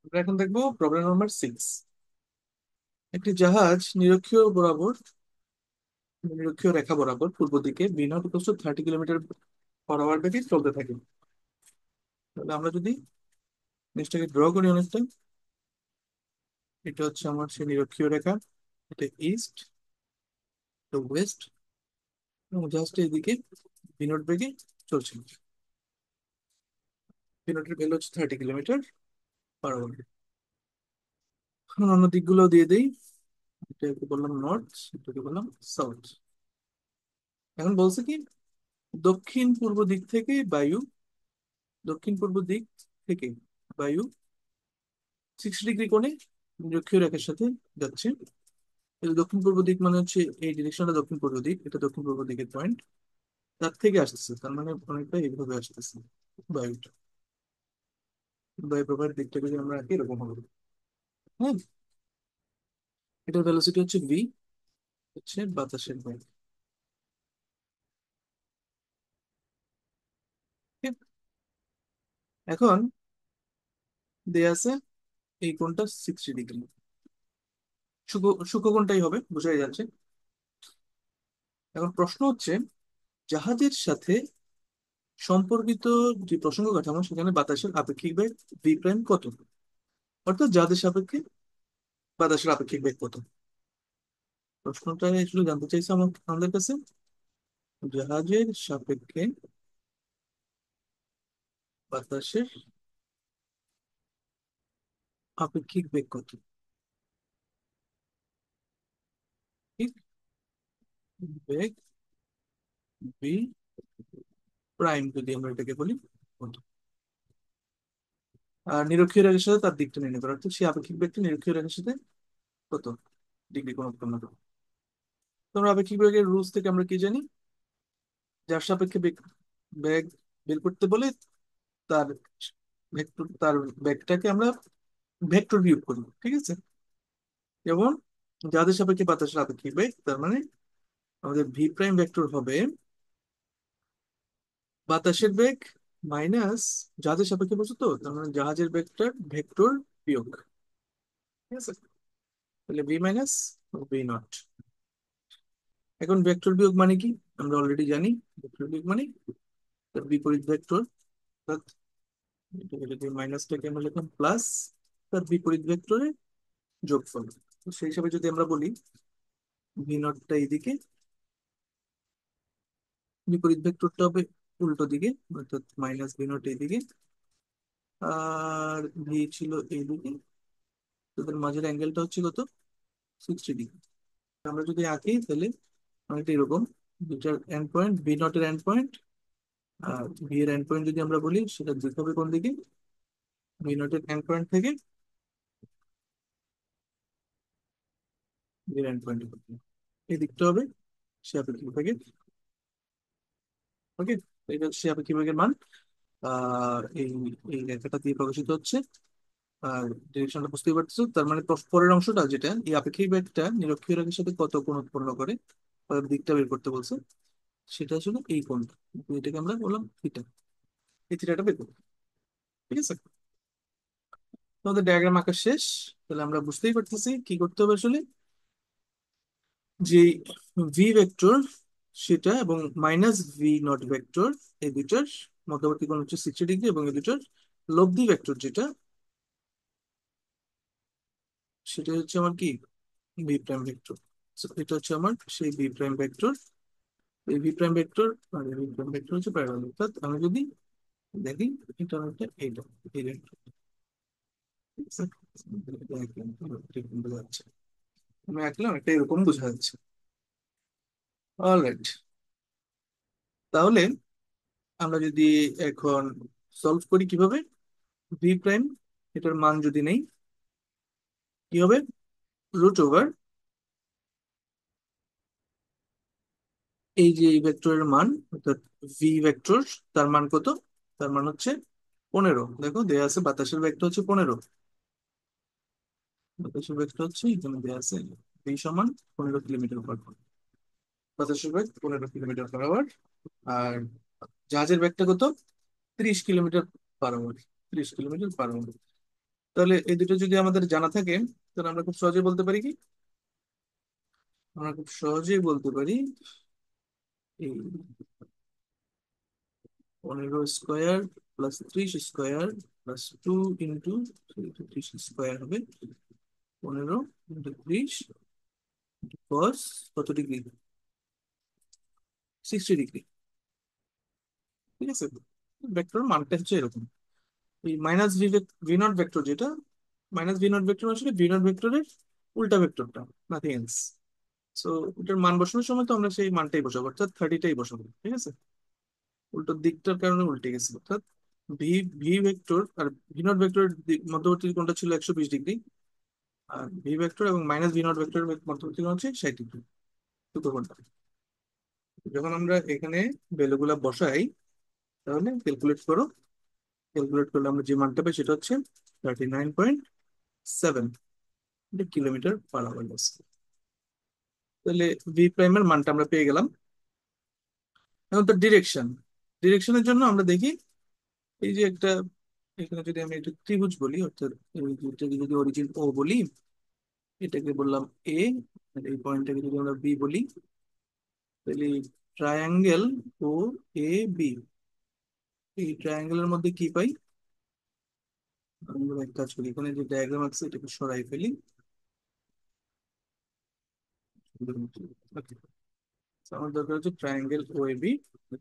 আমরা এখন দেখবো প্রবলেম নাম্বার 6। একটি জাহাজ নিরক্ষীয় রেখা বরাবর পূর্ব দিকে বিনট 30 কিলোমিটার পার আওয়ার বেগে চলতে থাকে। তাহলে আমরা যদি জিনিসটাকে ড্র করি অনেকটা, এটা হচ্ছে আমার সেই নিরক্ষীয় রেখা, এটা ইস্ট, এটা ওয়েস্ট, এবং জাহাজটা এদিকে বিনট বেগে চলছে। বিনটের ভ্যালু হচ্ছে 30 কিলোমিটার পার আওয়ার। এখন অন্য দিকগুলো দিয়ে দেই। এটাকে বললাম নর্থ, এটাকে বললাম সাউথ। এখন বলছে কি, দক্ষিণ পূর্ব দিক থেকে বায়ু দক্ষিণ পূর্ব দিক থেকে বায়ু 60 ডিগ্রি কোণে নিরক্ষীয় রেখার সাথে যাচ্ছে। এই দক্ষিণ পূর্ব দিক মানে হচ্ছে এই ডিরেকশনটা দক্ষিণ পূর্ব দিক, এটা দক্ষিণ পূর্ব দিকের পয়েন্ট। তার থেকে আসতেছে, তার মানে অনেকটা এইভাবে আসতেছে বায়ুটা। বায়ু প্রবাহের দিকটা যদি আমরা আঁকি এরকম হবে। হ্যাঁ, এটার ভেলোসিটি হচ্ছে ভি, হচ্ছে বাতাসের বেগ। ঠিক? এখন দেয়া আছে এই কোণটা 60 ডিগ্রি, সূক্ষ্ম কোণটাই হবে, বোঝাই যাচ্ছে। এখন প্রশ্ন হচ্ছে, জাহাজের সাথে সম্পর্কিত যে প্রসঙ্গ কাঠামো সেখানে বাতাসের আপেক্ষিক বেগ ভি প্রাইম কত, অর্থাৎ জাহাজের সাপেক্ষে বাতাসের আপেক্ষিক বেগ কত। প্রশ্নটা আসলে জানতে চাইছে আমাদের কাছে, জাহাজের সাপেক্ষে বাতাসের আপেক্ষিক বেগ কত। ঠিক, বেগ ভি প্রাইম যদি আমরা এটাকে বলি কত। আর নিরক্ষীয় রেখার সাথে তার দিকটা নির্ণয় করা, অর্থাৎ সেই আপেক্ষিক বেগটা নিরক্ষীয় রেখার সাথে কত ডিগ্রি কোণ উৎপন্ন করবে। তোমরা আপেক্ষিক বেগের রুলস থেকে আমরা কি জানি, যার সাপেক্ষে বেগ বেগ বের করতে বলে তার তার বেগটাকে আমরা ভেক্টর বিয়োগ করি, ঠিক আছে। যেমন যাদের সাপেক্ষে বাতাসের আপেক্ষিক বেগ, তার মানে আমাদের ভি প্রাইম ভেক্টর হবে বাতাসের বেগ মাইনাস জাহাজের সাপেক্ষে, বলছো তো, তার মানে জাহাজের বেগটার ভেক্টর বিয়োগ। ঠিক আছে, তাহলে ভি মাইনাস ভি নট। এখন ভেক্টর বিয়োগ মানে কি, আমরা অলরেডি জানি। ভেক্টর বিয়োগ মানে তার বিপরীত ভেক্টর, অর্থাৎ এটাকে যদি মাইনাসটাকে আমরা লিখলাম প্লাস, তার বিপরীত ভেক্টরের যোগফল। তো সেই হিসাবে যদি আমরা বলি ভি নটটা এইদিকে, বিপরীত ভেক্টরটা হবে উল্টো দিকে, অর্থাৎ মাইনাস ভি নট এইদিকে, আর ভি ছিল এইদিকে। তাদের মাঝের অ্যাঙ্গেলটা হচ্ছে কত, 60 ডিগ্রি। আমরা যদি আঁকি তাহলে অনেকটা এরকম, দুটার এন্ড পয়েন্ট ভি নটের এন্ড পয়েন্ট আর ভি এর এন্ড পয়েন্ট যদি আমরা বলি, সেটা দিতে হবে কোন দিকে, ভি নটের এন্ড পয়েন্ট থেকে ভি এর এন্ড পয়েন্ট। এই দিকটা হবে সে আপেক্ষিক বেগের, ওকে, এটা হচ্ছে সে আপেক্ষিক বেগের মান। আর এই এই রেখাটা দিয়ে প্রকাশিত হচ্ছে। আর ডিরেকশনটা বুঝতেই পারতেছো, তার মানে পরের অংশটা যেটা, এই আপেক্ষিক বেগটা নিরক্ষীয় রেখার সাথে কত কোণ উৎপন্ন করে, ওর দিকটা বের করতে বলছে। সেটা আসলে এই কোণটা, এটাকে আমরা বললাম থিটা। এই থিটাটা বের করবো, ঠিক আছে। তোমাদের ডায়াগ্রাম আঁকা শেষ। তাহলে আমরা বুঝতেই পারতেছি কি করতে হবে আসলে, যে ভি ভেক্টর সেটা এবং মাইনাস ভি নট ভেক্টর, এই দুইটার মধ্যবর্তী কোণ হচ্ছে 60 ডিগ্রি, এবং এই দুইটার লব্ধি ভেক্টর যেটা, সেটা হচ্ছে আমার কি, ভি প্রাইম ভেক্টর। এটা হচ্ছে আমার সেই ভি প্রাইম ভেক্টর। এই ভি প্রাইম ভেক্টর আর ভি প্রাইম ভেক্টর হচ্ছে প্যারালাল, অর্থাৎ আমি যদি দেখি এটা অনেকটা এইটা, এই ভেক্টর, ঠিক আছে? এটা আঁকলাম, এরকম বোঝা যাচ্ছে। আমি আঁকলাম একটা এরকম বোঝা যাচ্ছে। অলরাইট, তাহলে আমরা যদি এখন সলভ করি কিভাবে, ভি প্রাইম এটার মান যদি নেই, কি হবে, রুট ওভার এই যে এই ভেক্টরের মান, অর্থাৎ ভি ভেক্টর, তার মান কত, তার মান হচ্ছে 15। দেখো দেয়া আছে বাতাসের বেগটা হচ্ছে 15, বাতাসের বেগটা হচ্ছে এখানে দেয়া আছে ভি সমান 15 কিলোমিটার পার আওয়ার। বাতাসের বেগ 15 কিলোমিটার পার আওয়ার। আর জাহাজের বেগটা কত, 30 kilometre per hour, 30 kilometre per hour. তাহলে এই দুটো যদি আমাদের জানা থাকে, তাহলে আমরা খুব সহজেই বলতে পারি কি, আমরা খুব সহজেই বলতে পারি এই 15 square plus 30 square plus 2 into 30 square হবে 15 ইন্টু 30 কস কত ডিগ্রি, 60 ডিগ্রি। ঠিক আছে, ভেক্টর মানটা হচ্ছে এরকম। এই মাইনাস ভি নট ভেক্টর যেটা, মাইনাস ভি নট ভেক্টর আসলে ভি নট ভেক্টরের উল্টা ভেক্টরটা, নাথিং এলস। সো ওটার মান বসানোর সময় তো আমরা সেই মানটাই বসাবো, অর্থাৎ 30টাই বসাবো। ঠিক আছে, উল্টো দিকটার কারণে উল্টে গেছে, অর্থাৎ ভি ভি ভেক্টর আর ভি নট ভেক্টরের মধ্যবর্তী কোণটা ছিল 120 ডিগ্রি, আর ভি ভেক্টর এবং মাইনাস ভি নট ভেক্টরের মধ্যবর্তী কোণ হচ্ছে 60 ডিগ্রি, দুটো কোণটা। যখন আমরা এখানে ভ্যালুগুলা বসাই, তাহলে ক্যালকুলেট করো, ক্যালকুলেট করলে আমরা যে মানটা পাই সেটা হচ্ছে 39.7 কিলোমিটার পার আওয়ার। তাহলে ভি প্রাইমের মানটা আমরা পেয়ে গেলাম। এখন তো ডিরেকশন, ডিরেকশনের জন্য আমরা দেখি এই যে একটা, এখানে যদি আমি একটা ত্রিভুজ বলি, অর্থাৎ এই দুইটাকে যদি অরিজিন ও বলি, এটাকে বললাম এ, আর এই পয়েন্টটাকে যদি আমরা বি বলি, তাহলে ট্রায়াঙ্গেল ও এ বি, এই ট্রায়াঙ্গেলের মধ্যে কি পাই, আমরা এক কাজ করি, এখানে যে ডায়াগ্রাম আছে এটাকে সরাই ফেলি। Okay, so আমার দরকার হচ্ছে ট্রায়াঙ্গেল ও এ বি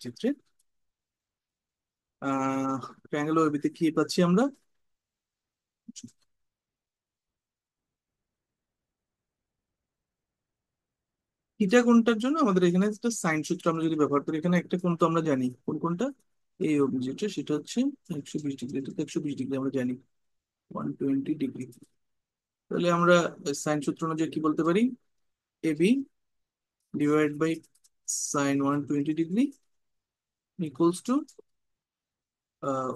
চিত্রে। ট্রায়াঙ্গেল ও এ বিতে কি পাচ্ছি আমরা, থিটা কোণটার জন্য আমাদের এখানে একটা সাইন সূত্র আমরা যদি ব্যবহার করি, এখানে একটা কোণ তো আমরা জানি, কোন কোণটা, এই অবধি যেটা সেটা হচ্ছে 120 ডিগ্রি, এটা তো 120 ডিগ্রি আমরা জানি, 120 ডিগ্রি। তাহলে আমরা সাইন সূত্র অনুযায়ী কি বলতে পারি, A B divide by sine 120 degree equals to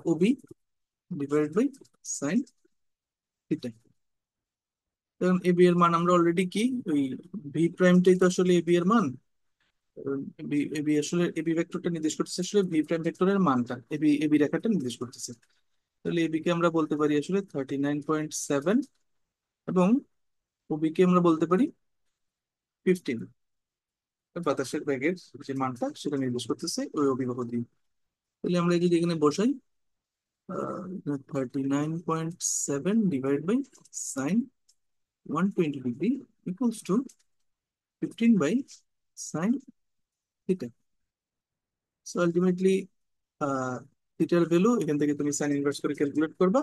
O B divide by sine theta. কারণ এ বি এর মান আমরা অলরেডি কি, ওই ভি প্রাইমটাই তো আসলে এ বি এর মান। এবি আসলে এবি ভেক্টরটা নির্দেশ করতেছে আসলে ভি প্রাইম ভেক্টরের মানটা, এবি এবি রেখাটা নির্দেশ করতেছে। তাহলে এবি কে আমরা বলতে পারি আসলে 39.7, এবং ওবি কে আমরা বলতে পারি 15, বাতাসের বেগের যে মানটা সেটা নির্দেশ করতেছে ওই অভিবাহ দিয়ে। তাহলে আমরা যদি এখানে বসাই 39.7 divide by sine 120 degree equals to 15 by sine theta. So ultimately থিটার ভ্যালু এখান থেকে তুমি সাইন ইনভার্স করে ক্যালকুলেট করবা,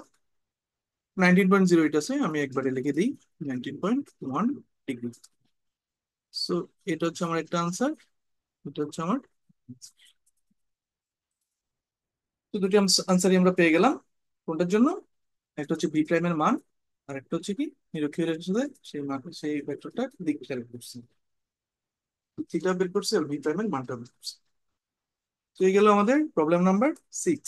19.08 আছে, আমি একবারে লিখে দিই 19.1 ডিগ্রি। সো এটা হচ্ছে আমার একটা আনসার, এটা হচ্ছে আমার answer। তো দুটি আনসারই আমরা পেয়ে গেলাম। কোনটার জন্য, একটা হচ্ছে ভি প্রাইমের মান, আর একটা হচ্ছে কি নিরক্ষীয় রেখার সাথে সেই মান, সেই ভেক্টরটা দিক বের করছে, থিটা বের করছে আর ভি প্রাইমের মানটা বের করছে। তো এই গেল আমাদের প্রবলেম নাম্বার 6।